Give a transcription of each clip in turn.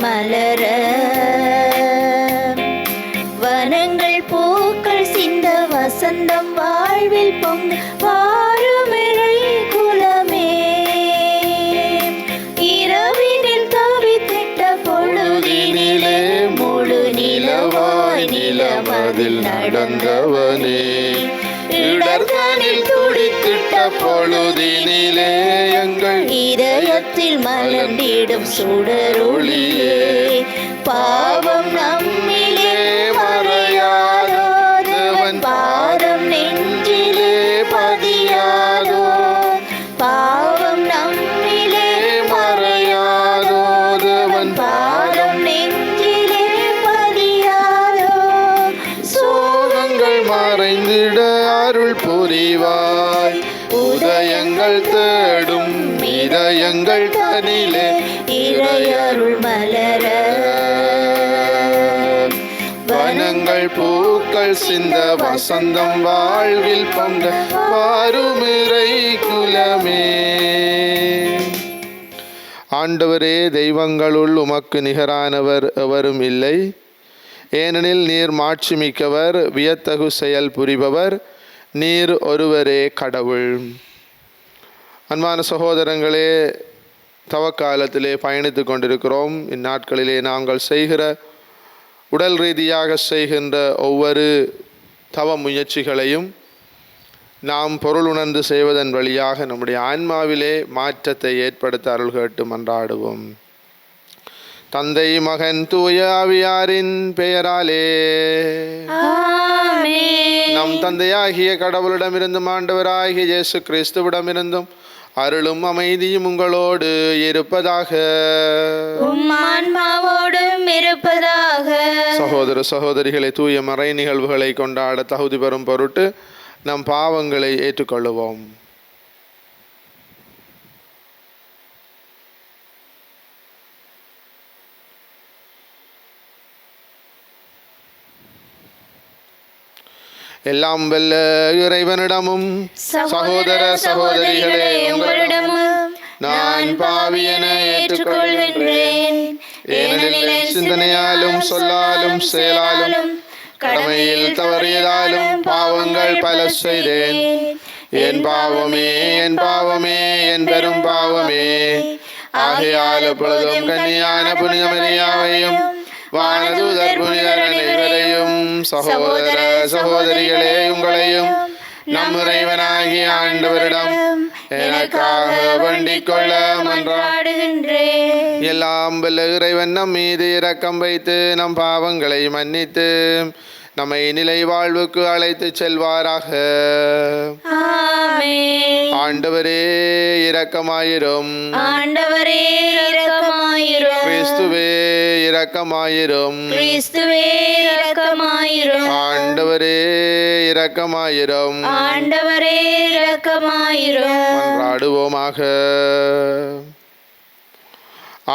மலர வனங்கள் பூக்கள் சிந்த வசந்தம் வாழ்வில் பொங்க வாருமிழை குலமே இரவினில் தவித்திட்ட பொழுதினிலே முழு நிலவாய் நிலமதில் நடந்தவனே இடர்கானில் துடித்திட்ட பொழுதினிலே எங்கள் இதயத்தில் மலர்ந்திடும் சுடரொளியே பாவம் நம்மிலே மறையாதோ தேவன் பாதம் நெஞ்சிலே பதியாதோ பாவம் நம்மிலே மறையாதோ தேவன் பாதம் நெஞ்சிலே பதியாதோ சோகங்கள் மறைந்திட அருள் புரிவாய் உதயங்கள் தேடும் இதயங்கள் தனிலே இறையருள் மலர வனங்கள் பூக்கள் சிந்த வசந்தம் வாழ்வில் பொங்க வாருமிறை குலமே. ஆண்டவரே, தெய்வங்களுள் உமக்கு நிகரானவர் எவரும் இல்லை. ஏனெனில் நீர் மாட்சிமிக்கவர், வியத்தகு செயல் புரிபவர், நீர் ஒருவரே கடவுள். அன்பான சகோதரங்களே, தவக்காலத்திலே பயணித்து கொண்டிருக்கிறோம். இந்நாட்களிலே நாங்கள் செய்கிற உடல் ரீதியாக செய்கின்ற ஒவ்வொரு தவ முயற்சிகளையும் நாம் பொருள் உணர்ந்து செய்வதன் வழியாக நம்முடைய ஆன்மாவிலே மாற்றத்தை ஏற்படுத்த அருள் கேட்டு மன்றாடுவோம். தந்தை மகன் தூய ஆவியாரின் பெயராலே நம் தந்தையாகிய கடவுளிடமிருந்தும் ஆண்டவராகிய இயேசு கிறிஸ்துவிடமிருந்தும் அருளும் அமைதியும் உங்களோடு இருப்பதாக. சகோதர சகோதரிகளை, தூய மறை நிகழ்வுகளை கொண்டாட தகுதி பெறும் பொருட்டு நம் பாவங்களை ஏற்றுக்கொள்ளுவோம். எல்லாம் வல்ல இறைவனிடமும் சகோதர சகோதரிகளே உங்களிடமும் நான் பாவியென ஏற்றுக்கொள்கின்றேன். ஏனெனில் சிந்தனையாலும் சொல்லாலும் செயலாலும் கடமையில் தவறியதாலும் பாவங்கள் பல செய்தேன். என் பாவமே என் பாவமே என் பெரும் பாவமே. ஆகையால் எப்பொழுதும் கன்னியான புனித மரியாவையும் வானதூதர் புனிதர் அனைவரையும் சகோதர சகோதரிகளே உங்களையும் நம் இறைவனாகிய ஆண்டவரிடம் எனக்காக வேண்டிக் கொள்ள மன்றாடுகின்றேன். எல்லாம் வல்ல இறைவன் நம் மீது இரக்கம் வைத்து நம் பாவங்களை மன்னித்து நம்மை நிலை வாழ்வுக்கு அழைத்து செல்வாராக. ஆண்டவரே இரக்கமாயிரும். ஆண்டவரே இரக்கமாயிரும். கிறிஸ்துவே இரக்கமாயிரும். கிறிஸ்துவே இரக்கமாயிரும். ஆண்டவரே இரக்கமாயிரும். ஆண்டவரே இரக்கமாயிரும். மன்றாடுவோமாக.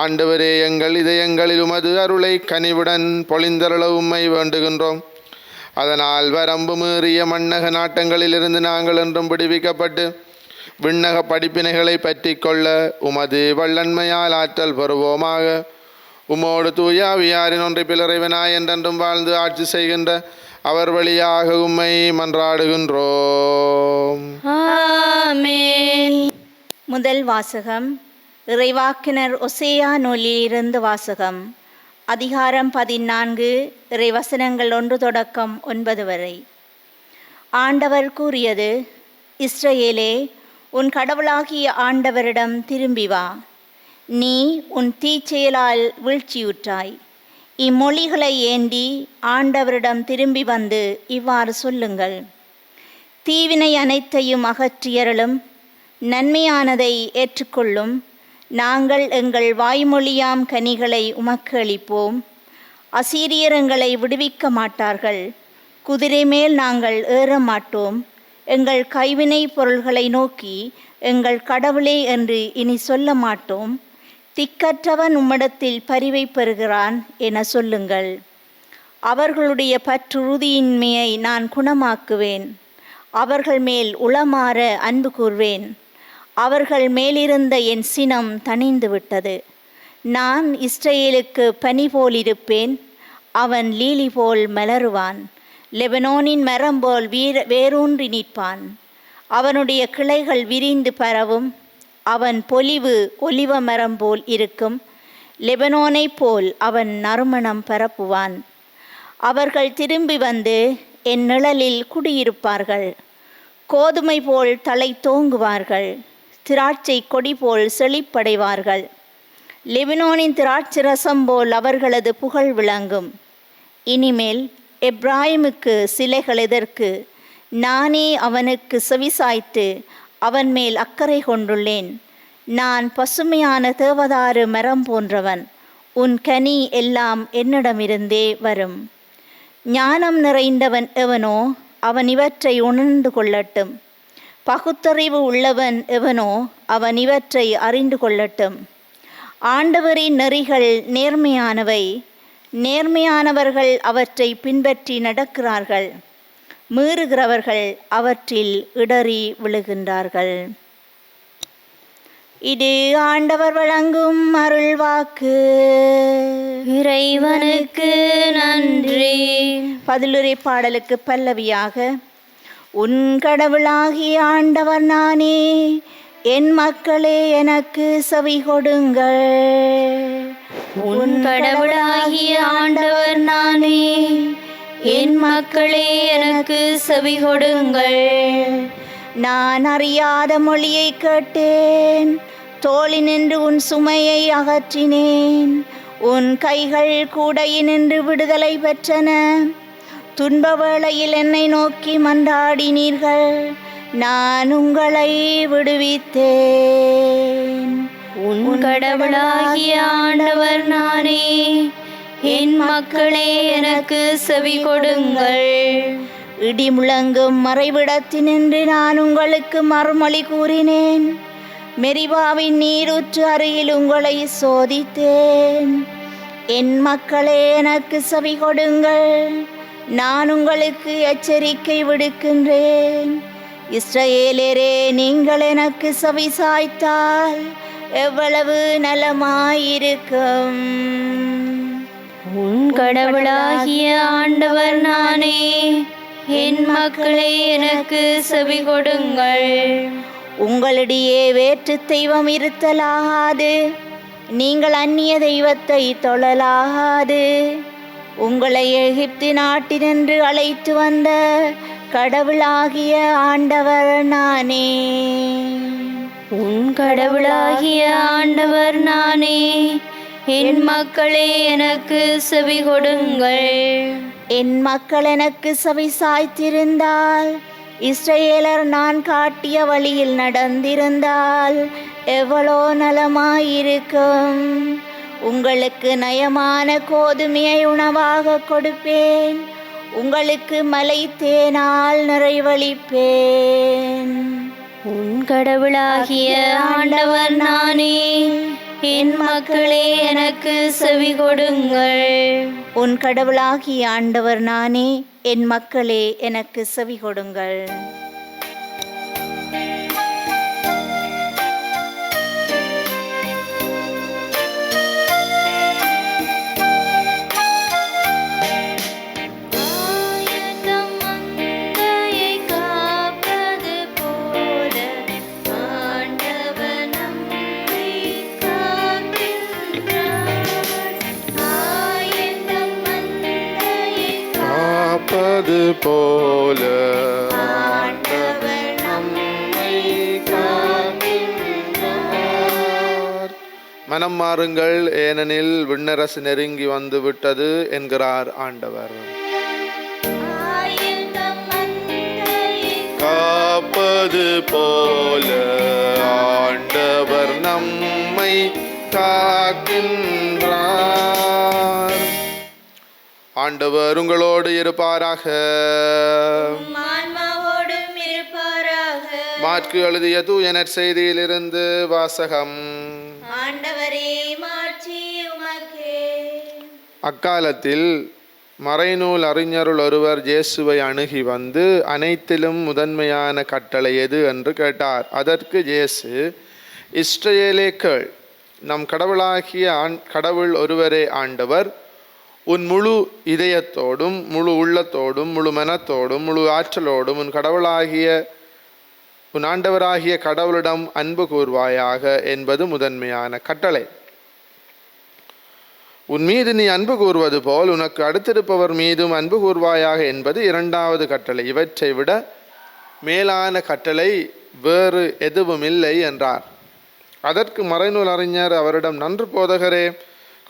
ஆண்டவரே, எங்கள் இதயங்களில் உமது அருளை கனிவுடன் பொழிந்தருள உம்மை வேண்டுகின்றோம். அதனால் வரம்பு மீறிய மண்ணக நாட்டங்களிலிருந்து நாங்கள் என்றும் விடுவிக்கப்பட்டு விண்ணக படிப்பினைகளை பற்றி கொள்ள உமது வல்லன்மையால் ஆற்றல் பெறுவோமாக. உமோடு தூயாவியாரின் ஒன்றை பிளறைவனாய் என்றென்றும் வாழ்ந்து ஆட்சி செய்கின்ற அவர் வழியாக உம்மை மன்றாடுகின்றோம். முதல் வாசகம். இறைவாக்கினர் ஒசேயா நூலிலிருந்து வாசகம். அதிகாரம் 14, இறைவசனங்கள் 1 தொடக்கம் 9 வரை. ஆண்டவர் கூறியது: இஸ்ரவேலே, உன் கடவுளாகிய ஆண்டவரிடம் திரும்பி வா. நீ உன் தீச்செயலால் வீழ்ச்சியுற்றாய். இம்மொழிகளை ஏந்தி ஆண்டவரிடம் திரும்பி வந்து இவ்வாறு சொல்லுங்கள்: தீவினை அனைத்தையும் அகற்றியருளும், நன்மையானதை ஏற்றுக்கொள்ளும். நாங்கள் எங்கள் வாய்மொழியாம் கனிகளை உமக்கு அளிப்போம். அசீரியர் எங்களை விடுவிக்க மாட்டார்கள். குதிரை மேல் நாங்கள் ஏற மாட்டோம். எங்கள் கைவினை பொருள்களை நோக்கி எங்கள் கடவுளே என்று இனி சொல்ல மாட்டோம். திக்கற்றவன் உம்மிடத்தில் பரிவை பெறுகிறான் என சொல்லுங்கள். அவர்களுடைய பற்றுறுதியின்மையை நான் குணமாக்குவேன். அவர்கள் மேல் உளமாற அன்பு கூர்வேன். அவர்கள் மேலிருந்த என் சினம் தணிந்து விட்டது. நான் இஸ்ரவேலுக்கு பனி போல் இருப்பேன், அவன் லீலி போல் மலருவான், லெபனோனின் மரம் போல் வேரூன்றி நிற்பான். அவனுடைய கிளைகள் விரிந்து பரவும், அவன் பொலிவு ஒலிவ மரம் போல் இருக்கும், லெபனோனைப் போல் அவன் நறுமணம் பரப்புவான். அவர்கள் திரும்பி வந்து என் நிழலில் குடியிருப்பார்கள், கோதுமை போல் தலை தோங்குவார்கள், திராட்சை கொடி போல் செழிப்படைவார்கள். லெபனோனின் திராட்சை ரசம் போல் அவர்களது புகழ் விளங்கும். இனிமேல் எப்ராயிமுக்கு சிலைகள் எதற்கு? நானே அவனுக்கு செவிசாய்த்து அவன் மேல் அக்கறை கொண்டுள்ளேன். நான் பசுமையான தேவதாரு மரம் போன்றவன், உன் கனி எல்லாம் என்னிடமிருந்தே வரும். ஞானம் நிறைந்தவன் எவனோ அவன் இவற்றை உணர்ந்து கொள்ளட்டும், பகுத்தறிவு உள்ளவன் எவனோ அவன் இவற்றை அறிந்து கொள்ளட்டும். ஆண்டவரின் நெறிகள் நேர்மையானவை, நேர்மையானவர்கள் அவற்றை பின்பற்றி நடக்கிறார்கள், மீறுகிறவர்கள் அவற்றில் இடறி விழுகின்றார்கள். இது ஆண்டவர் வழங்கும் அருள்வாக்கு. இறைவனுக்கு நன்றி. பதிலுரை பாடலுக்கு பல்லவியாக: உன் கடவுளாகிய ஆண்டவர் நானே, என் மக்களே எனக்கு செவி கொடுங்கள். உன் கடவுளாகிய ஆண்டவர் நானே, என் மக்களே எனக்கு செவி கொடுங்கள். நான் அறியாத மொழியை கேட்டேன், தோளினின்று உன் சுமையை அகற்றினேன். உன் கைகள் கூடையினின்று விடுதலை பெற்றன. துன்ப வேளையில் என்னை நோக்கி மன்றாடினீர்கள், நான் உங்களை விடுவித்தேன். உன் கடவுளாகிய ஆண்டவர் நானே, என் மக்களே எனக்கு செவி கொடுங்கள். இடி முழங்கும் மறைவிடத்தினின்று நான் உங்களுக்கு மறுமொழி கூறினேன். மெரிபாவின் நீரூற்று அருகில் உங்களை சோதித்தேன். என் மக்களே எனக்கு செவி கொடுங்கள், நான் உங்களுக்கு எச்சரிக்கை விடுக்கின்றேன். இஸ்ரவேலரே, நீங்கள் எனக்கு செவி சாய்த்தால் எவ்வளவு நலமாயிருக்கும். உன் கடவுளாகிய ஆண்டவர் நானே, என் மக்களே எனக்கு செவி கொடுங்கள். உங்களிடையே வேற்று தெய்வம் இருத்தலாகாது, நீங்கள் அந்நிய தெய்வத்தை தொழலாகாது. உங்களை எகிப்து நாட்டினின்று அழைத்து வந்த கடவுளாகிய ஆண்டவர் நானே. உன் கடவுளாகிய ஆண்டவர் நானே, என் மக்களே எனக்கு செவி கொடுங்கள். என் மக்கள் எனக்கு செவி சாய்த்திருந்தால், இஸ்ரவேலர் நான் காட்டிய வழியில் நடந்திருந்தால் எவ்வளோ நலமாயிருக்கும். உங்களுக்கு நயமான கோதுமையை உணவாக கொடுப்பேன், உங்களுக்கு மலை தேனால் நிறைவளிப்பேன். உன் கடவுளாகிய ஆண்டவர் நானே, என் மக்களே எனக்கு செவி கொடுங்கள். உன் கடவுளாகிய ஆண்டவர் நானே, என் மக்களே எனக்கு செவி கொடுங்கள். காப்பது போல ஆண்டவர் நம்மை காக்கின்றார். மனம் மாறுங்கள், ஏனெனில் விண்ணரசு நெருங்கி வந்து விட்டது என்கிறார் ஆண்டவர். காப்பது போல ஆண்டவர் நம்மை காக்கின்றார். ஆண்டவர் உங்களோடு இருப்பாராக. மாற்கு எழுதிய தூய நற்செய்தியிலிருந்து வாசகம். ஆண்டவரே, மாட்சி உமக்கே. அக்காலத்தில் மறைநூல் அறிஞருள் ஒருவர் இயேசுவை அணுகி வந்து, அனைத்திலும் முதன்மையான கட்டளை எது என்று கேட்டார். அதற்கு இயேசு, இஸ்ரவேலே கேள், நம் கடவுளாகிய கடவுள் ஒருவரே ஆண்டவர். உன் முழு இதயத்தோடும் முழு உள்ளத்தோடும் முழு மனத்தோடும் முழு ஆற்றலோடும் உன் ஆண்டவராகிய கடவுளிடம் அன்பு கூர்வாயாக என்பது முதன்மையான கட்டளை. உன் மீது நீ அன்பு கூர்வது போல் உனக்கு அடுத்திருப்பவர் மீதும் அன்பு கூர்வாயாக என்பது இரண்டாவது கட்டளை. இவற்றை விட மேலான கட்டளை வேறு எதுவும் இல்லை என்றார். அதற்கு மறைநூல் அறிஞர் அவரிடம், நன்று போதகரே,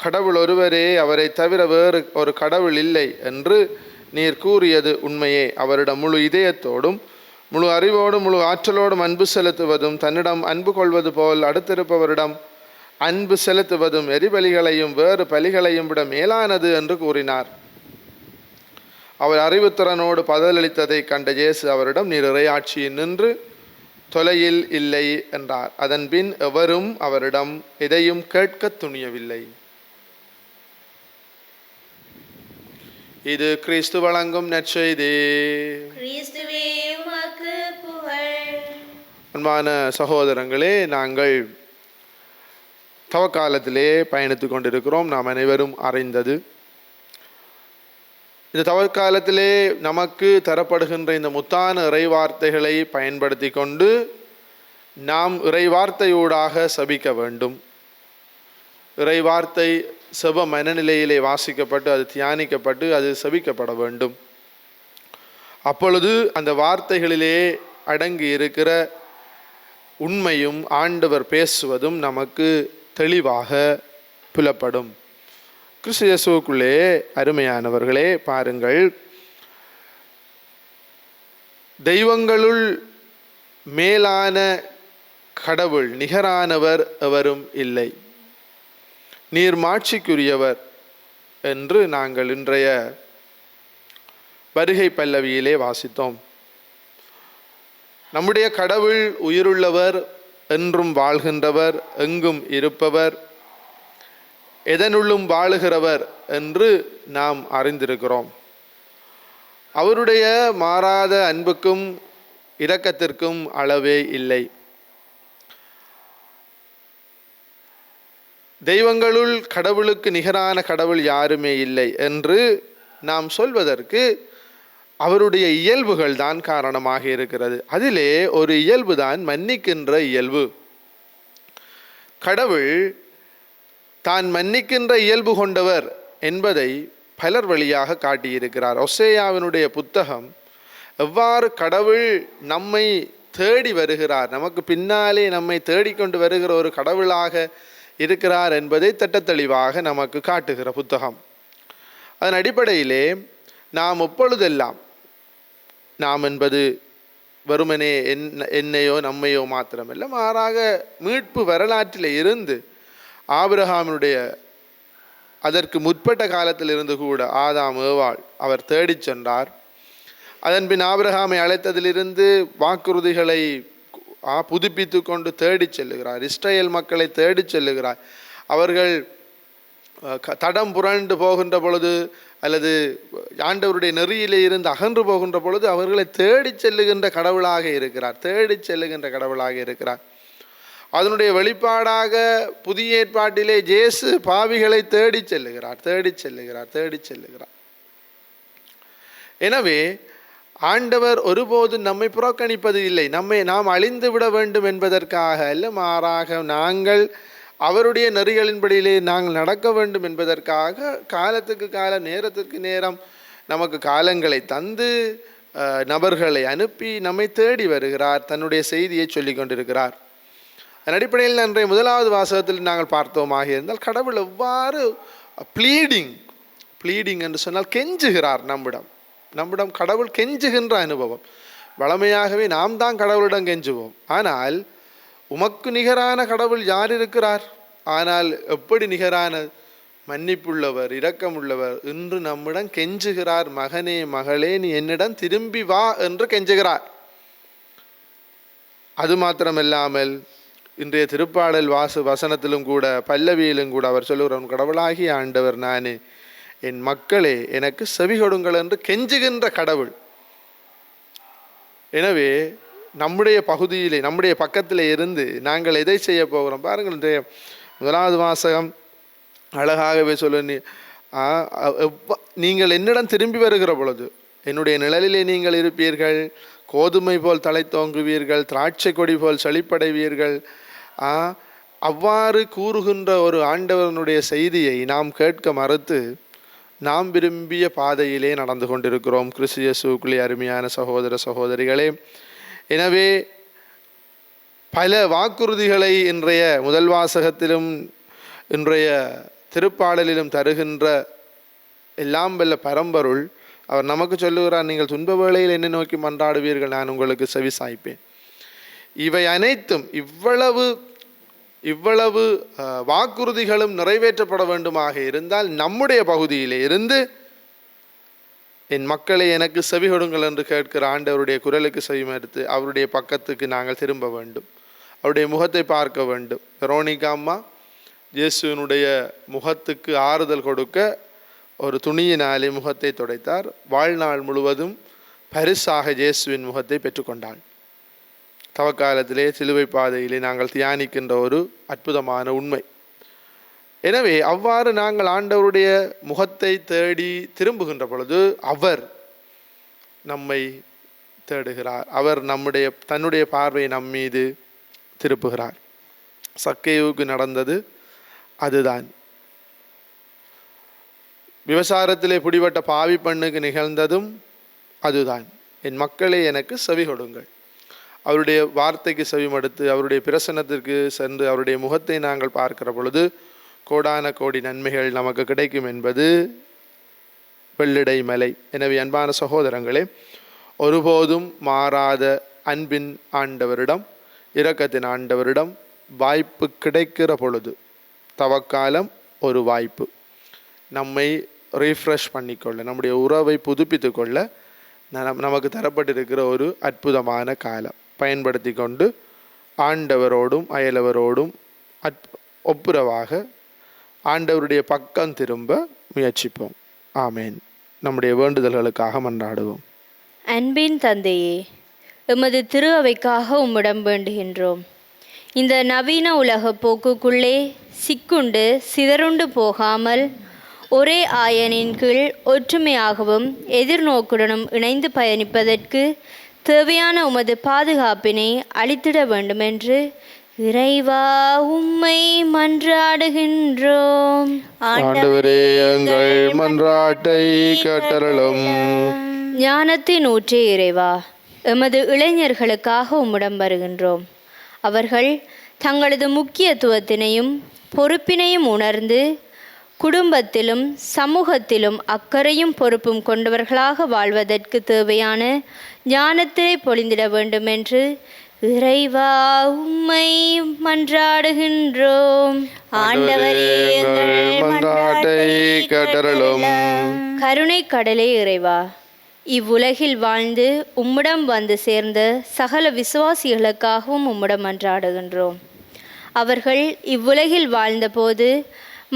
கடவுள் ஒருவரே, அவரை தவிர வேறு ஒரு கடவுள் இல்லை என்று நீர் கூறியது உண்மையே. அவரிடம் முழு இதயத்தோடும் முழு அறிவோடும் முழு ஆற்றலோடும் அன்பு செலுத்துவதும் தன்னிடம் அன்பு கொள்வது போல் அடுத்திருப்பவரிடம் அன்பு செலுத்துவதும் எரிபலிகளையும் வேறு பலிகளையும் விட மேலானது என்று கூறினார். அவர் அறிவுத்திறனோடு பதிலளித்ததை கண்ட இயேசு அவரிடம், நீர் இறையாட்சியில் நின்று தொலையில் இல்லை என்றார். அதன்பின் எவரும் அவரிடம் எதையும் கேட்க துணியவில்லை. இது கிறிஸ்து வழங்கும் நற்செய்தி. கிறிஸ்துவே உமக்கு புகழ். அன்பான சகோதரங்களே, நாங்கள் தவக்காலத்திலே பயணித்து கொண்டிருக்கிறோம். நாம் அனைவரும் அறிந்தது. இந்த தவக்காலத்திலே நமக்கு தரப்படுகின்ற இந்த முத்தான இறைவார்த்தைகளை பயன்படுத்தி கொண்டு நாம் இறைவார்த்தையூடாக சபிக்க வேண்டும். இறைவார்த்தை செப மனநிலையிலே வாசிக்கப்பட்டு அது தியானிக்கப்பட்டு அது சபிக்கப்பட வேண்டும். அப்பொழுது அந்த வார்த்தைகளிலே அடங்கி இருக்கிற உண்மையும் ஆண்டவர் பேசுவதும் நமக்கு தெளிவாக புலப்படும். கிறிஸ்து இயேசுவுக்குள்ளே அருமையானவர்களே, பாருங்கள், தெய்வங்களுள் மேலான கடவுள், நிகரானவர் எவரும் இல்லை, நீர் மாட்சிக்குரியவர் என்று நாங்கள் இன்றைய வருகை பல்லவியிலே வாசித்தோம். நம்முடைய கடவுள் உயிருள்ளவர், என்றும் வாழ்கின்றவர், எங்கும் இருப்பவர், எதனுள்ளும் வாழுகிறவர் என்று நாம் அறிந்திருக்கிறோம். அவருடைய மாறாத அன்புக்கும் இரக்கத்திற்கும் அளவே இல்லை. தெய்வங்களுள் கடவுளுக்கு நிகரான கடவுள் யாருமே இல்லை என்று நாம் சொல்வதற்கு அவருடைய இயல்புகள் தான் காரணமாக இருக்கிறது. அதிலே ஒரு இயல்பு தான் மன்னிக்கின்ற இயல்பு. கடவுள் தான் மன்னிக்கின்ற இயல்பு கொண்டவர் என்பதை பலர் வழியாக காட்டியிருக்கிறார். ஒசேயாவினுடைய புத்தகம் எவ்வாறு கடவுள் நம்மை தேடி வருகிறார், நமக்கு பின்னாலே நம்மை தேடிக்கொண்டு வருகிற ஒரு கடவுளாக இருக்கிறார் என்பதை திட்டத்தெளிவாக நமக்கு காட்டுகிற புத்தகம். அதன் அடிப்படையிலே நாம் எப்பொழுதெல்லாம், நாம் என்பது வெறுமனே என்னையோ நம்மையோ மாத்திரமல்ல, மாறாக மீட்பு வரலாற்றில் இருந்து ஆபிரகாமினுடைய அதற்கு முற்பட்ட காலத்தில் இருந்து கூட ஆதாம் ஏவாள் அவர் தேடிச் சென்றார். அதன்பின் ஆபிரகாமை அழைத்ததிலிருந்து வாக்குறுதிகளை புதுப்பித்து கொண்டு தேடிச் செல்லுகிறார். இஸ்ரேல் மக்களை தேடிச் செல்லுகிறார். அவர்கள் தடம் புரண்டு போகின்ற பொழுது அல்லது ஆண்டவருடைய நெறியிலே இருந்து அகன்று போகின்ற பொழுது அவர்களை தேடிச் செல்லுகின்ற கடவுளாக இருக்கிறார். தேடிச் செல்லுகின்ற கடவுளாக இருக்கிறார். அதனுடைய வெளிப்பாடாக புதிய ஏற்பாட்டிலே இயேசு பாவிகளை தேடிச் செல்லுகிறார், தேடிச் செல்லுகிறார், தேடிச் செல்லுகிறார். எனவே ஆண்டவர் ஒருபோதும் நம்மை புறக்கணிப்பது இல்லை. நாம் அழிந்து விட வேண்டும் என்பதற்காக அல்ல, மாறாக நாங்கள் அவருடைய நெறிகளின்படியிலே நாங்கள் நடக்க வேண்டும் என்பதற்காக காலத்துக்கு காலம், நேரத்திற்கு நேரம் நமக்கு காலங்களை தந்து நபர்களை அனுப்பி நம்மை தேடி வருகிறார், தன்னுடைய செய்தியை சொல்லி கொண்டிருக்கிறார். அதன் அடிப்படையில் அன்றைய முதலாவது வாசகத்தில் நாங்கள் பார்த்தோமாக இருந்தால் கடவுள் எவ்வாறு ப்ளீடிங் என்று சொன்னால் கெஞ்சுகிறார். நம்மிடம் கடவுள் கெஞ்சுகின்ற அனுபவம். வளமையாகவே நாம் தான் கடவுளிடம் கெஞ்சுவோம். ஆனால் உமக்கு நிகரான கடவுள் யார் இருக்கிறார்? ஆனால் எப்படி நிகரான மன்னிப்புள்ளவர், இரக்கமுள்ளவர் என்று நம்மிடம் கெஞ்சுகிறார். மகனே மகளே, நீ என்னிடம் திரும்பி வா என்று கெஞ்சுகிறார். அது மாத்திரமில்லாமல் இன்றைய திருப்பாடல் வசனத்திலும் கூட பல்லவியிலும் கூட அவர் சொல்லுகிறார், கடவுளாகிய ஆண்டவர் நானே, என் மக்களே எனக்கு செவி கொடுங்கள் என்று கெஞ்சுகின்ற கடவுள். எனவே நம்முடைய பகுதியிலே, நம்முடைய பக்கத்திலே இருந்து நாங்கள் எதை செய்ய போகிறோம் பாருங்கள். இன்றைய முதலாவது வாசகம் அழகாகவே சொல்ல, நீங்கள் என்னிடம் திரும்பி வருகிற பொழுது என்னுடைய நிழலிலே நீங்கள் இருப்பீர்கள், கோதுமை போல் தலைத்தோங்குவீர்கள், திராட்சை கொடி போல் செழிப்படைவீர்கள். அவ்வாறு கூறுகின்ற ஒரு ஆண்டவனுடைய செய்தியை நாம் கேட்க மறுத்து நாம் விரும்பிய பாதையிலே நடந்து கொண்டிருக்கிறோம். கிறிஸ்து இயேசுவுக்குள்ளே அருமையான சகோதர சகோதரிகளே, எனவே பல வாக்குறுதிகளை இன்றைய முதல் வாசகத்திலும் இன்றைய திருப்பாடலிலும் தருகின்ற எல்லாம் வல்ல பரம்பொருள் அவர் நமக்கு சொல்லுகிறார், நீங்கள் துன்ப வேளையில் என்னை நோக்கி மன்றாடுவீர்கள், நான் உங்களுக்கு செவி சாய்ப்பேன். இவை அனைத்தும் இவ்வளவு வாக்குறுதிகளும் நிறைவேற்றப்பட வேண்டுமாக இருந்தால் நம்முடைய பகுதியிலே இருந்து என் மக்களை எனக்கு செவி கொடுங்கள் என்று கேட்கிற ஆண்டவருடைய குரலுக்கு செவிமடுத்து அவருடைய பக்கத்துக்கு நாங்கள் திரும்ப வேண்டும், அவருடைய முகத்தை பார்க்க வேண்டும். வெரோனிகா அம்மா இயேசுவினுடைய முகத்துக்கு ஆறுதல் கொடுக்க ஒரு துணியினாலே முகத்தை துடைத்தார். வாழ்நாள் முழுவதும் பரிசாக இயேசுவின் முகத்தை பெற்றுக்கொண்டாள். தவக்காலத்திலே சிலுவை பாதையிலே நாங்கள் தியானிக்கின்ற ஒரு அற்புதமான உண்மை. எனவே அவ்வாறு நாங்கள் ஆண்டவருடைய முகத்தை தேடி திரும்புகின்ற பொழுது அவர் நம்மை தேடுகிறார், அவர் தன்னுடைய பார்வையை நம்மீது திருப்புகிறார். சக்கேயுவுக்கு நடந்தது அதுதான். விபசாரத்திலே பிடிபட்ட பாவி பெண்ணுக்கு நிகழ்ந்ததும் அதுதான். என் மக்களே எனக்கு செவி கொடுங்கள். அவருடைய வார்த்தைக்கு செவிமடுத்து அவருடைய பிரசன்னத்திற்கு சென்று அவருடைய முகத்தை நாங்கள் பார்க்கிற பொழுது கோடான கோடி நன்மைகள் நமக்கு கிடைக்கும் என்பது வெள்ளிடை மலை. எனவே அன்பான சகோதரங்களே, ஒருபோதும் மாறாத அன்பின் ஆண்டவரிடம், இரக்கத்தின் ஆண்டவரிடம் வாய்ப்பு கிடைக்கிற பொழுது, தவக்காலம் ஒரு வாய்ப்பு, நம்மை ரீஃப்ரெஷ் பண்ணிக்கொள்ள, நம்முடைய உறவை புதுப்பித்து கொள்ள நமக்கு தரப்பட்டிருக்கிற ஒரு அற்புதமான காலம். பயன்படுத்தி கொண்டு ஆண்டவரோடும் அயலவரோடும் ஒப்புரவாக ஆண்டவருடைய பக்கம் திரும்ப முயற்சிப்போம். ஆமேன். நம்முடைய வேண்டுதல்களுக்காக மன்றாடுவோம். அன்பின் தந்தையே, எமது திரு அவைக்காக உம்மிடம் வேண்டுகின்றோம். இந்த நவீன உலக போக்குக்குள்ளே சிக்குண்டு சிதறுண்டு போகாமல் ஒரே ஆயனின் கீழ் ஒற்றுமையாகவும் எதிர்நோக்குடனும் இணைந்து பயணிப்பதற்கு தேவையான உமது பாதுகாப்பினை அளித்திட வேண்டுமென்று இறைவா உம்மை மன்றாடுகின்றோம். ஆண்டவரே, எங்கள் மன்றாட்டை கேட்டருளும். ஞானத்தின் ஊற்றே இறைவா, எமது இளைஞர்களுக்காக உம்மிடம் வருகின்றோம். அவர்கள் தங்களது முக்கியத்துவத்தினையும் பொறுப்பினையும் உணர்ந்து குடும்பத்திலும் சமூகத்திலும் அக்கறையும் பொறுப்பும் கொண்டவர்களாக வாழ்வதற்கு தேவையான ஞானத்தினை பொழிந்திட வேண்டுமென்று இறைவா உம்மை மன்றாடுகின்றோம். ஆண்டவரே, எங்கள் மன்றாட்டை கேட்டருளும். கருணை கடலே இறைவா, இவ்வுலகில் வாழ்ந்து உம்மிடம் வந்து சேர்ந்த சகல விசுவாசிகளுக்காகவும் உம்மிடம் மன்றாடுகின்றோம். அவர்கள் இவ்வுலகில் வாழ்ந்தபோது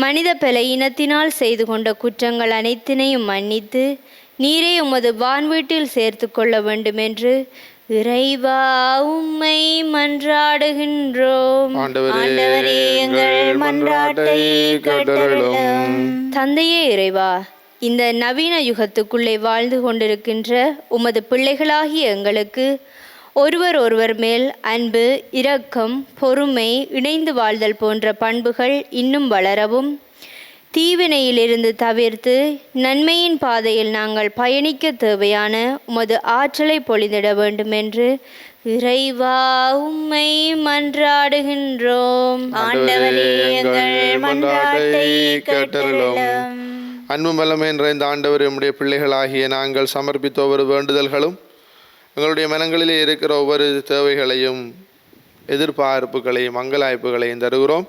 மனித பலையினத்தினால் செய்து கொண்ட குற்றங்கள் அனைத்தினையும் மன்னித்து நீரே உமது வான்வீட்டில் சேர்த்து கொள்ள வேண்டுமென்று இறைவா உம்மை மன்றாடுகின்றோம். ஆண்டவரே, எங்கள் மன்றாட்டை கேட்டருளும். தந்தையே இறைவா, இந்த நவீன யுகத்துக்குள்ளே வாழ்ந்து கொண்டிருக்கின்ற உமது பிள்ளைகளாகிய எங்களுக்கு ஒருவர் ஒருவர் மேல் அன்பு, இரக்கம், பொறுமை, இணைந்து வாழ்தல் போன்ற பண்புகள் இன்னும் வளரவும், தீவினையிலிருந்து தவிர்த்து நன்மையின் பாதையில் நாங்கள் பயணிக்க தேவையான உமது ஆற்றலை பொழிந்திட வேண்டுமென்று இறைவா உம்மை மன்றாடுகின்றோம். ஆண்டவரே, எங்கள் மன்றாட்டை கேட்டருளும். அன்பு வல்லமை என்ற இந்த ஆண்டவர் நம்முடைய பிள்ளைகளாகிய நாங்கள் சமர்ப்பித்த ஒவ்வொரு வேண்டுதல்களும் எங்களுடைய மனங்களிலே இருக்கிற ஒவ்வொரு தேவைகளையும் எதிர்பார்ப்புகளையும் அங்கலாய்ப்புகளையும் தருகிறோம்.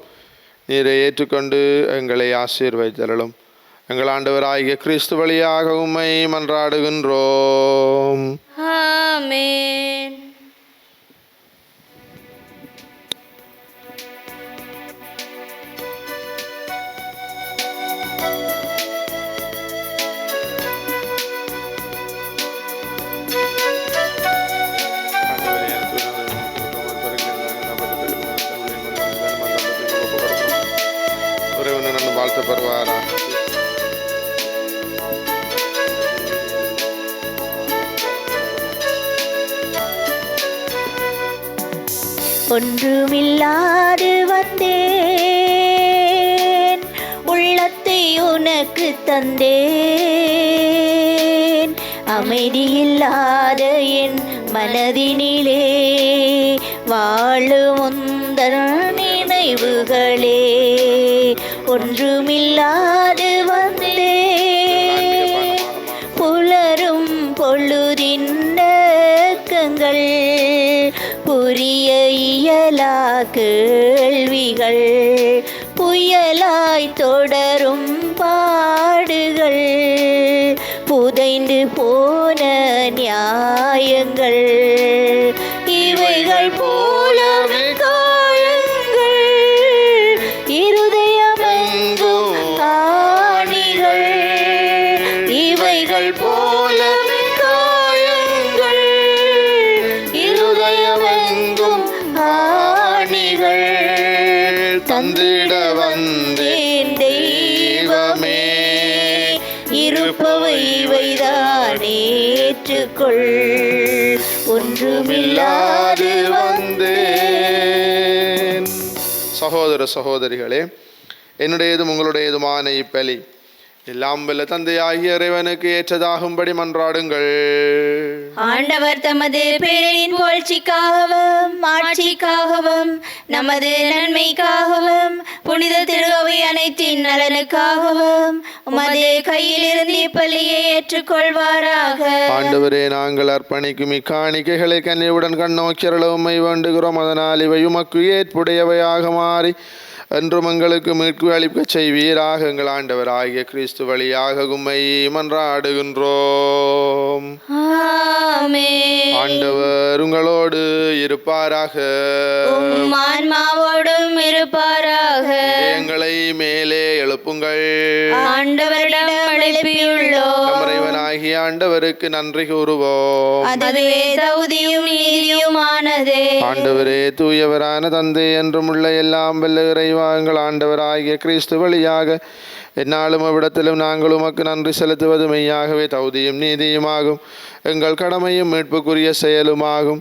நீரை ஏற்றுக்கொண்டு எங்களை ஆசீர்வதித்தருளும். எங்கள் ஆண்டவராகிய கிறிஸ்து வழியாக உம்மை மன்றாடுகின்றோம். ஆமென். எல்லாம் வாழ்த்து பெறுவாராக. ஒன்றுமில்லாது வந்தேன், உள்ளத்தை உனக்கு தந்தேன். அமைதியில்லாத என் மனதினிலே வாழும் உந்தன் நினைவுகளே. ஒன்றுமில்லாது வந்தேன், புலரும் பொழுதின் நக்கங்கள், புரிய இயலா கேள்விகள், புயலாய் தொடரும் பாடுகள், புதைந்து போன நியாயங்கள், இவைகள் போலவே காயங்கள், இருதயமெங்கும் ஆணிகள், இவைகள் போலவே காயங்கள், இருதயமெங்கும் ஆணிகள், தந்திட வந்தேன் தெய்வமே, இருப்பவை இவைதான் ஏற்றுக்கொள். ஒன்றுமில்லாது வந்தேன். சகோதர சகோதரிகளே, என்னுடையதும் உங்களுடையதுமான இப்பலி எல்லாம் வல்ல தந்தையாகிய இறைவனுக்கு ஏற்றதாகும்படி மன்றாடுங்கள். ஆண்டவர் தமது பேரின் புகழ்ச்சிக்காகவும் ஆட்சிக்காகவும் நமது நன்மைக்காகவும் புனித திருவை அனைத்தின் நலனுக்காகவும் உமது கையிலிருந்து இப்பலியை ஏற்றுக்கொள்வாராக. ஆண்டவரே, நாங்கள் அர்ப்பணிக்கும் இக்காணிக்கைகளை கண்ணியுடன் கண்ணோக்கியருள உம்மை வேண்டுகிறோம். அதனால் இவை உமக்கு ஏற்புடையவையாக மாறி என்றும் எங்களுக்கு மீட்பு அளிக்க செய்வீராக. எங்கள் ஆண்டவர் ஆகிய கிறிஸ்து வழியாக உம்மை மன்றாடுகின்றோம். ஆமென். ஆண்டவர் உங்களோடு இருப்பாராக. உம் ஆன்மாவோடும் இருப்பாராக. எங்களை மேலே எழுப்புங்கள். ஆண்டவரிடம் எழுப்பியுள்ளோம். நம் இறைவனாகிய ஆண்டவருக்கு நன்றி கூறுவோம். அதுவே தகுதியும் நீதியுமானதே. ஆண்டவரே, தூயவரான தந்தை என்றும் உள்ள எல்லாம் வல்ல இறைவா, எங்கள் ஆண்டவராகிய கிறிஸ்து வழியாக எந்நாளும் அவ்விடத்திலும் நாங்கள் உமக்கு நன்றி செலுத்துவது மெய்யாகவே தகுதியும் நீதியுமாகும், எங்கள் கடமையும் மீட்புக்குரிய செயலுமாகும்.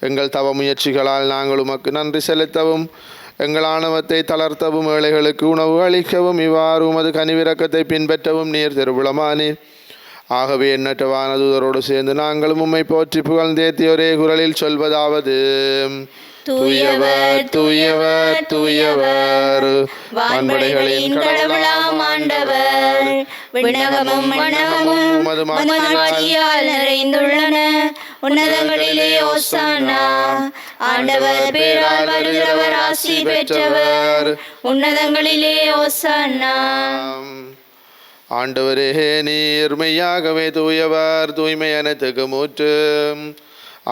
எங்கள் தவ முயற்சிகளால் நாங்கள் உமக்கு நன்றி செலுத்தவும், எங்கள் ஆணவத்தை தளர்த்தவும், ஏழைகளுக்கு உணவு அளிக்கவும், இவ்வாறு உமது கனிவிரக்கத்தை பின்பற்றவும் நீர் திருவிழமானீர். ஆகவே எண்ணற்ற வானதூதரோடு சேர்ந்து நாங்களும் உம்மை போற்றி புகழ்ந்தேத்தி ஒரே குரலில் சொல்வதாவது: தூயவர் தூயவர் தூயவர், வான்படைகளின் கடவுளாம் ஆண்டவர், விண்ணகமும் மண்ணகமும் உமது மாட்சியால் நிறைந்துள்ளன. உன்னதங்களிலே ஓசானா. ஆண்டவர் பேரால் வருகிறவர் ஆசி பெற்றவர். உன்னதங்களிலே ஓசானா. ஆண்டவரே, நீர் மெய்யாகவே தூயவர், தூய்மை அனைத்துக்கு மூற்று.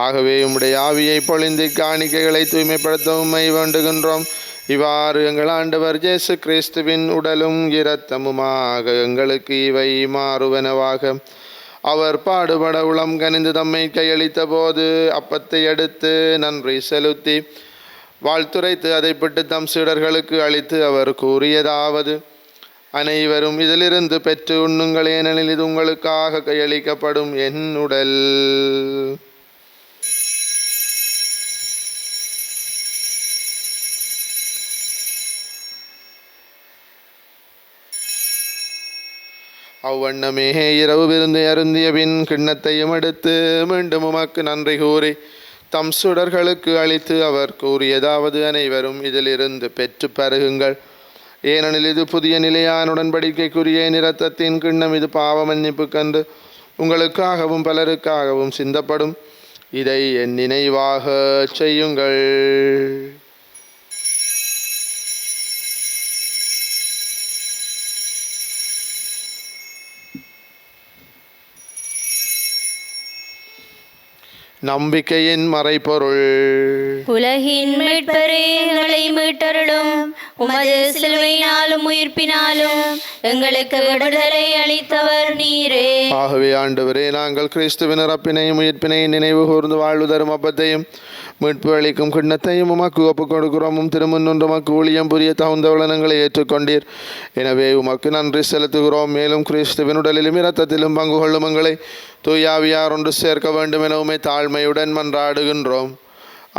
ஆகவே உம்முடைய ஆவியை பொழிந்து காணிக்கைகளை தூய்மைப்படுத்த உம்மை வேண்டுகின்றோம். இவ்வாறு எங்கள் ஆண்டவர் இயேசு கிறிஸ்துவின் உடலும் இரத்தமுமாக எங்களுக்கு இவை மாறுவனவாக. அவர் பாடுபட உளம் கனிந்து தம்மை கையளித்த போது அப்பத்தை எடுத்து நன்றி செலுத்தி வாழ்த்துரைத்து அதை பிட்டு தம் சீடர்களுக்கு அளித்து அவர் கூறியதாவது: அனைவரும் இதிலிருந்து பெற்று உண்ணுங்கள், ஏனெனில் இது உங்களுக்காக கையளிக்கப்படும் என் உடல். அவ்வண்ணமே இரவு விருந்து அருந்திய பின் கிண்ணத்தையும் எடுத்து மீண்டும் உமக்கு நன்றி கூறி தம் சுடர்களுக்கு அளித்து அவர் கூறியதாவது: அனைவரும் இதிலிருந்து பெற்று பருகுங்கள், ஏனெனில் இது புதிய நிலையான உடன்படிக்கைக்குரிய இரத்தத்தின் கிண்ணம். இது பாவ மன்னிப்பு கண்டு உங்களுக்காகவும் பலருக்காகவும் சிந்தப்படும். இதை என் நினைவாக செய்யுங்கள். நம்பிக்கையின் மறைபொருள். உலகின் மீட்பரே, எங்களை மீட்டருளும். உமது சிலுவையினாலும் உயிர்ப்பினாலும் எங்களுக்கு விடுதலை அளித்தவர் நீரே. ஆகவே ஆண்டவரே, நாங்கள் கிறிஸ்துவின் இறப்பினையும் உயிர்ப்பினையும் நினைவு கூர்ந்து வாழ்வு தரும் அப்பத்தையும் மீட்பு அளிக்கும் கிண்ணத்தையும் உமக்கு ஒப்புக் கொடுக்கிறோமும் திருமுன்னும் உமக்கு ஊழியம் புரிய தகுந்த வளனங்களை ஏற்றுக்கொண்டீர். எனவே உமக்கு நன்றி செலுத்துகிறோம். மேலும் கிறிஸ்துவின் உடலிலும் இரத்தத்திலும் பங்கு கொள்ளும் எங்களை தூயாவியார் ஒன்று சேர்க்க வேண்டும் என உம்மை தாழ்மையுடன் மன்றாடுகின்றோம்.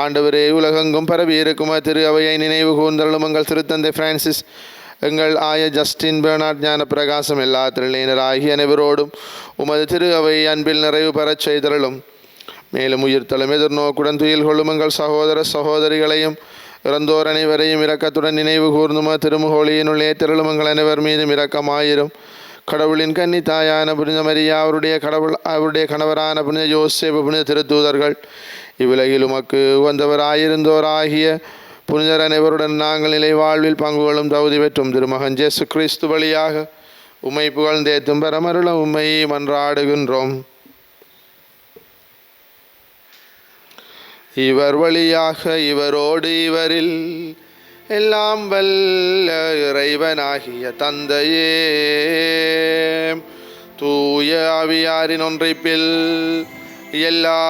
ஆண்டவரே, உலகெங்கும் பரவி இருக்கும் திரு அவையை நினைவு கூர்ந்தருளும் எங்கள் திருத்தந்தை பிரான்சிஸ், எங்கள் ஆய ஜஸ்டின் பெர்னாட், ஞான பிரகாசம், எல்லா திருநீனராகிய அனைவரோடும் உமது திரு அவை அன்பில் நிறைவு பெறச் செய்தருளும். மேலும் உயிர்த்தலும் எதிர்நோக்குடன் துயில் கொள்ளும் எங்கள் சகோதர சகோதரிகளையும் இறந்தோர் அனைவரையும் இரக்கத்துடன் நினைவு கூர்ந்துமா திருமுகோளியினுள் ஏற்றலும் எங்கள் அனைவர் மீதும் இரக்கமாயிரும். கடவுளின் கன்னி தாயான புனித மரியா, அவருடைய கணவரான புனித யோசேப்பு, புனித திருத்தூதர்கள், இவ்வுலகில் உமக்கு உகந்தவராயிருந்தோராகிய புனிதர் அனைவருடன் நாங்கள் நிலை வாழ்வில் பங்குகளும் தகுதி பெற்றும் திருமகன் இயேசு கிறிஸ்து வழியாக உம்மை புகழ்ந்தேத்தும் பரமருள உம்மை மன்றாடுகின்றோம். இவர் வழியாக இவரோடு இவரில் எல்லாம் வல்ல இறைவனாகிய தந்தையே, தூய ஆவியாரின் ஒன்றைப்பில் எல்லா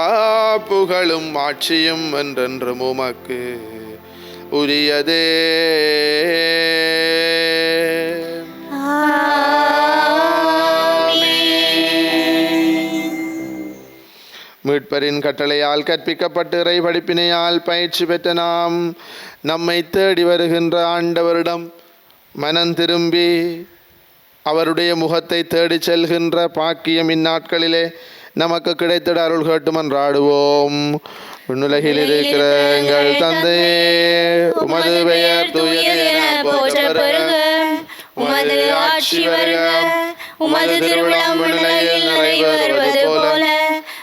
புகழும் ஆட்சியும் என்றென்றும் உமக்கு உரியதே. மீட்பரின் கட்டளையால் கற்பிக்கப்பட்டு இறை படிப்பினையால் பயிற்சி பெற்ற நாம் நம்மை தேடி வருகின்ற ஆண்டவரிடம் மனம் திரும்பி அவருடைய முகத்தை தேடி செல்கின்ற பாக்கியம் இந்நாட்களிலே நமக்கு கிடைத்திட அருள் கேட்டு மன்றாடுவோம். விண்ணுலகில் இருக்கிற எங்கள் தந்தையே, உமது பெயர் தூயது என போற்றப் பெறுக. உமது ஆட்சி வருக. உமது திருவுளம் விண்ணுலகில் நிறைவேறுவது போல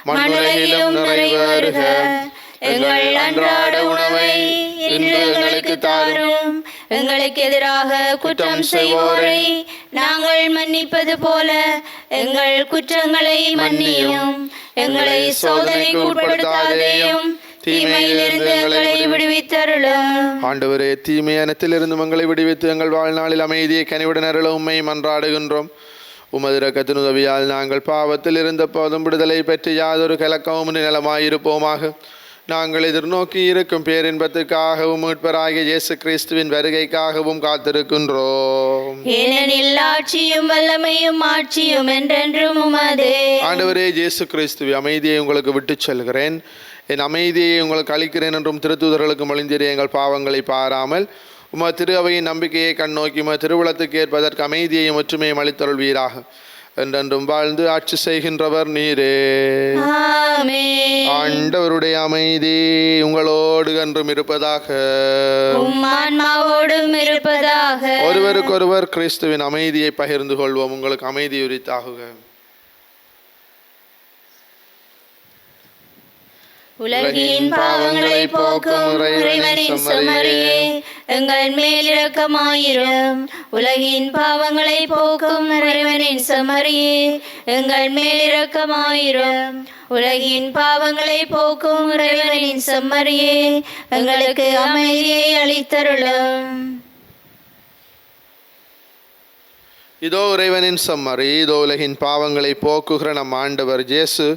மண்ணுலகிலும் நிறைவேறுக. எங்கள் அன்றாட உணவை இன்று எங்களுக்கு தாரும். எங்களுக்கு எதிராக குற்றம் செய்வோரை நாங்கள் மன்னிப்பது போல எங்கள் குற்றங்களை மன்னியும். எங்களை சோதனைக்கு உட்படுத்தாதேயும், தீமையிலிருந்து எங்களை விடுவித்தருளும். ஆண்டவரே, தீமை அனைத்திலிருந்து எங்களை விடுவித்து எங்கள் வாழ்நாளில் அமைதியை கனிவுடன் அருள உம்மை மன்றாடுகின்றோம். உமது இரக்கத்தின் உதவியால் நாங்கள் பாவத்தில் இருந்த போதும் விடுதலை பெற்று யாதொரு கலக்கமும் நலமாயிருப்போமாக. நாங்கள் எதிர்நோக்கி இருக்கும் பேரின்பத்துக்காகவும் மீட்பராகிய இயேசு கிறிஸ்துவின் வருகைக்காகவும் காத்திருக்கின்றோம். ஏனெனில் ஆட்சியும் வல்லமையும் ஆட்சியும் என்றென்றும் உமதே. ஆண்டவரே இயேசு கிறிஸ்துவே, அமைதியை உங்களுக்கு விட்டுச் செல்கிறேன், என் அமைதியை உங்களுக்கு அளிக்கிறேன் என்றும் திருத்தூதர்களுக்கு மொழிந்தீரே. எங்கள் பாவங்களை பாராமல் உமது திரு அவையின் நம்பிக்கையை கண்ணோக்கி உமது திருவுளத்துக்கு ஏற்பதற்கு அமைதியையும் ஒற்றுமையும் அளித்தருள்வீராக. என்றென்றும் வாழ்ந்து ஆட்சி செய்கின்றவர் நீரே. ஆண்டவருடைய அமைதி உங்களோடு என்றும் இருப்பதாக. ஒருவருக்கொருவர் கிறிஸ்துவின் அமைதியை பகிர்ந்து கொள்வோம். உங்களுக்கு அமைதி உரித்தாகுக. உலகின் பாவங்களை போக்கும் இறைவனின் செம்மறியே, எங்கள் மேல் இரக்கமாயிரும். உலகின் பாவங்களை போக்கும் இறைவனின் செம்மறியே, எங்கள் மேல் இரக்கமாயிரும். உலகின் பாவங்களை போக்கும் இறைவனின் செம்மறியே, எங்களுக்கு அமைதியை அளித்தருளும். இதோ இறைவனின் செம்மறி, இதோ உலகின் பாவங்களை போக்குகிற நம் ஆண்டவர் இயேசு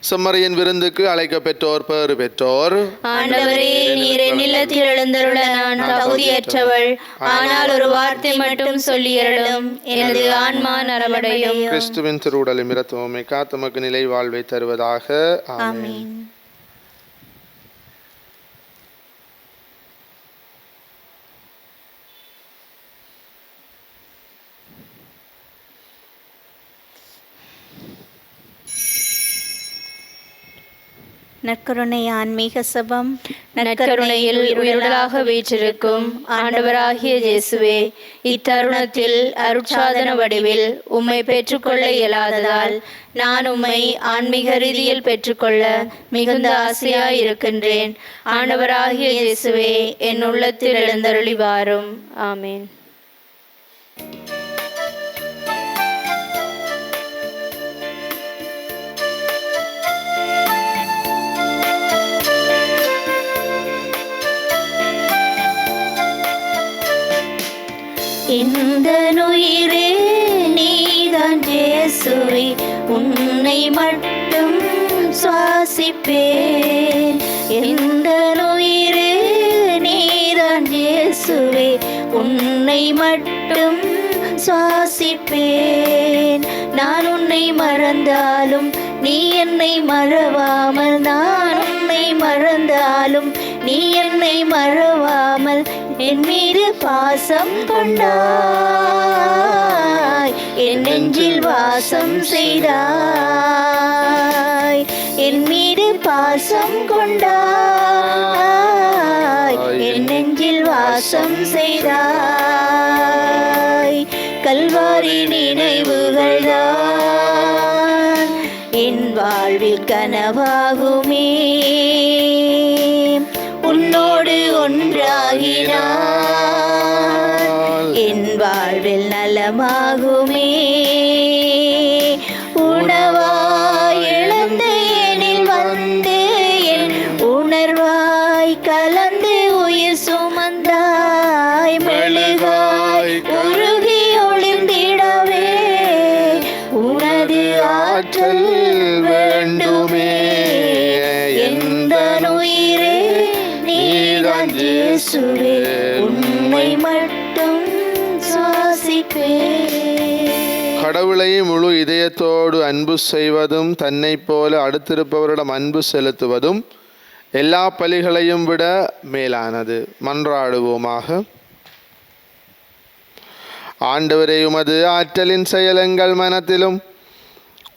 செம்மறியின் விருந்துக்கு அழைக்க பெற்றோர் பேறு பெற்றோர். ஆண்டவரே, நீர் என் இல்லத்தில் எழுந்தருள நான் தகுதியற்றவள். ஆனால் ஒரு வார்த்தை மட்டும் சொல்லியருளும், எனது ஆன்மா நலமடையும். கிறிஸ்துவின் திருவுடலும் இரத்தமும் காத்தமக்கு நிலை வாழ்வை தருவதாக. ஆமென். நற்கருணை ஆன்மீக சபம். நற்கருணையில் உயிர்களாக வீற்றிருக்கும் ஆண்டவராகிய இயேசுவே, இத்தருணத்தில் அருட்சாதன வடிவில் உம்மை பெற்றுக்கொள்ள இயலாததால் நான் உம்மை ஆன்மீக ரீதியில் பெற்றுக்கொள்ள மிகுந்த ஆசையாயிருக்கின்றேன். ஆண்டவராகிய இயேசுவே, என் உள்ளத்தில் எழுந்தருளி வாரும். ஆமேன். இந்த நுயிரே நீதான் இயேசுவே, உன்னை மட்டும் சுவாசிப்பேன். எந்த உயிரே நீதான் இயேசுவே, உன்னை மட்டும் சுவாசிப்பேன். நான் உன்னை மறந்தாலும் நீ என்னை மறவாமல், நான் உன்னை மறந்தாலும் நீ என்னை மறவாமல், என் மீது பாசம் கொண்டாய், என் நெஞ்சில் வாசம் செய்தாய். என் மீது பாசம் கொண்டாய், என் நெஞ்சில் வாசம் செய்தாய். கல்வாரி நினைவுகள் தான் என் வாழ்வில் கனவாகுமே, உன்னோடு ஒன்றாகினான் என் வாழ்வில் நலமாகுமே. உணவாய் இழந்த எனில் வந்து என் உணர்வாய் கலந்து உயிர் சுமந்தாய். மெழுகாய் உருகி ஒளிர்ந்திடவே உனது ஆற்றல் வேண்டுமே. எந்த உயிரே நீதான் இயேசுவே, உன்னை மட்டும் சுவாசிப்பேன். கடவுளை முழு இதயத்தோடு அன்பு செய்வதும் தன்னைப் போல அடுத்திருப்பவரிடம் அன்பு செலுத்துவதும் எல்லா பலிகளையும் விட மேலானது. மன்றாடுவோமாக. ஆண்டவரே, உமது ஆற்றலின் செயலங்கள் மனத்திலும்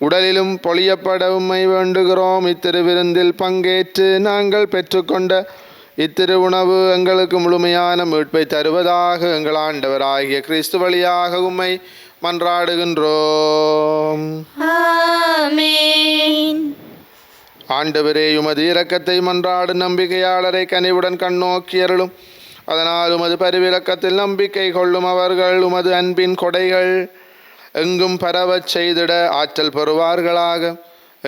உடலிலும் பொழியப்பட உம்மை வேண்டுகிறோம். இத்திருவிருந்தில் பங்கேற்று நாங்கள் பெற்றுக்கொண்ட இத்திரு உணவு எங்களுக்கு முழுமையான மீட்பை தருவதாக எங்கள் ஆண்டவராகிய கிறிஸ்து வழியாக உம்மை மன்றாடுகின்றோம். ஆமென். ஆண்டவரே, உமது இரக்கத்தை மன்றாடு நம்பிக்கையாளரை கனிவுடன் கண்ணோக்கி அருளும். அதனால் உமது பரிவிரக்கத்தில் நம்பிக்கை கொள்ளும் அவர்கள் உமது அன்பின் கொடைகள் எங்கும் பரவச் செய்திட ஆற்றல் பெறுவார்களாக.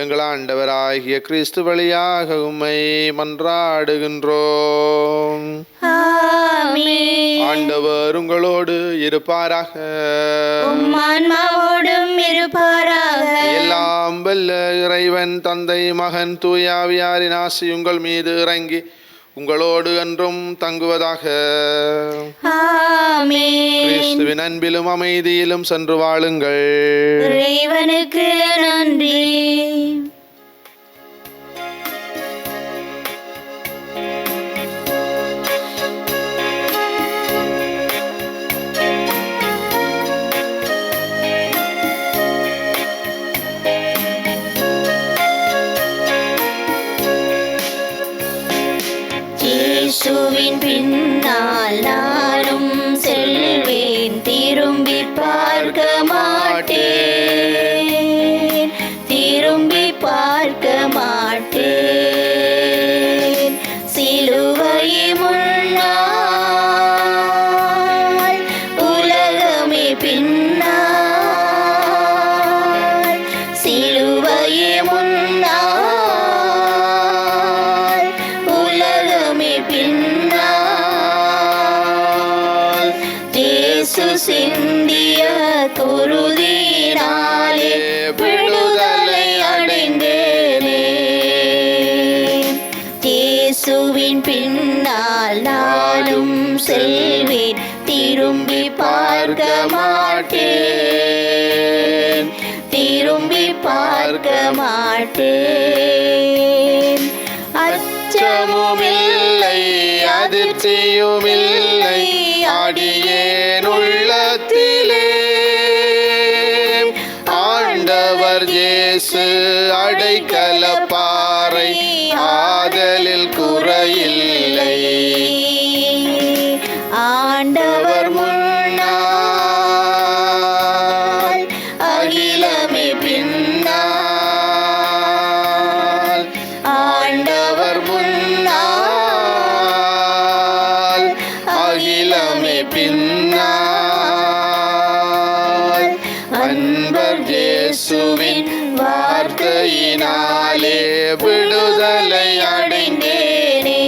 எங்கள் ஆண்டவராகிய கிறிஸ்து வழியாக உம்மை மன்றாடுகின்றோம். ஆமென். ஆண்டவர் உங்களோடு இருப்பாராக. உம் ஆன்மாவோடும் இருப்பாராக. எல்லாம் வல்ல இறைவன் தந்தை மகன் தூயாவியாரின் ஆசி உங்கள் மீது இறங்கி உங்களோடு என்றும் தங்குவதாக. ஆமென். கிறிஸ்துவின் அன்பிலும் அமைதியிலும் சென்று வாழுங்கள். இறைவனுக்கு நன்றி. இயேசுவின் பின்னால் நானும் செல்வேன், திரும்பி பார்க்க மாட்டேன், திரும்பி பார்க்க மாட்டேன். சிலுவையை முன்னால் உலகமே பின்னால், சிலுவையை முன்னால் உலகமே பின்னால். இயேசு சிந்திய குருதியினாலே விடுதலை அடைந்தேனே. இயேசுவின் பின்னால் நானும் செல்வேன், திரும்பி பார்க்க மாட்டேன், திரும்பி பார்க்க மாட்டேன். அச்சமுமில்லை அதிர்ச்சியுமில்லை அடியேன் உள்ளத்திலே, ஆண்டவர் இயேசு அடைக்கல பாறை ஆதலில் குறையில்லை. ஆண்டவர் முன்னால் அகிலமே பின்னால், ஆண்டவர் முன்னால் அகிலமே பின்னால். அன்பர் இயேசுவின் வார்த்தையினாலே விடுதலை அடைந்தேனே.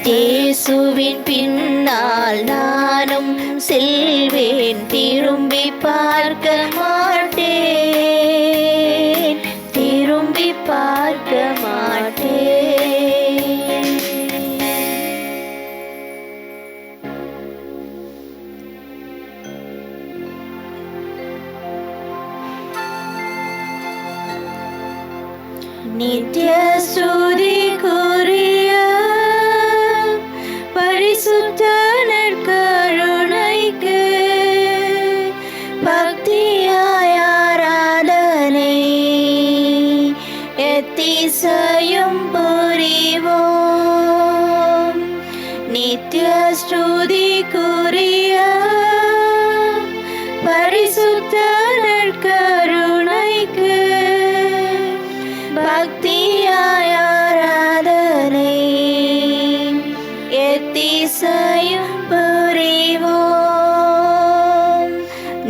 இயேசுவின் பின்னால் நானும் செல்வேன், திரும்பி பார்க்க மாட்டேன், திரும்பி பார்க்க மாட்டேன். நித்ய ஸ்துதிக்குரிய பரிசுத்த நற்கருணைக்கு பக்தியாய் ஆராதனை எத்திசையும் புரிவோம். நித்ய ஸ்துதிக்குரிய பரிசுத்த நற்கருணைக்கு பக்தியாய் ஆராதனை எத்திசையும் புரிவோம்.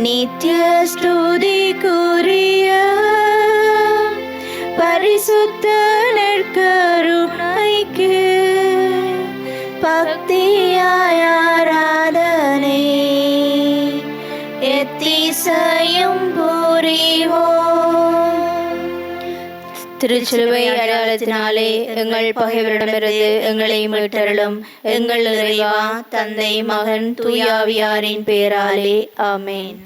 நித்ய ஸ்துதிக்குரிய பரிசுத்த நற்கருணைக்கு பக்தியாய் ஆராதனை எத்திசையும் புரிவோம். திருச்சிலுவை அடையாளத்தினாலே எங்கள் பகைவரிடமிருந்து எங்களை மீட்டருளும். எங்கள் இறைவா, தந்தை, மகன், தூய ஆவியாரின் பெயராலே ஆமென்.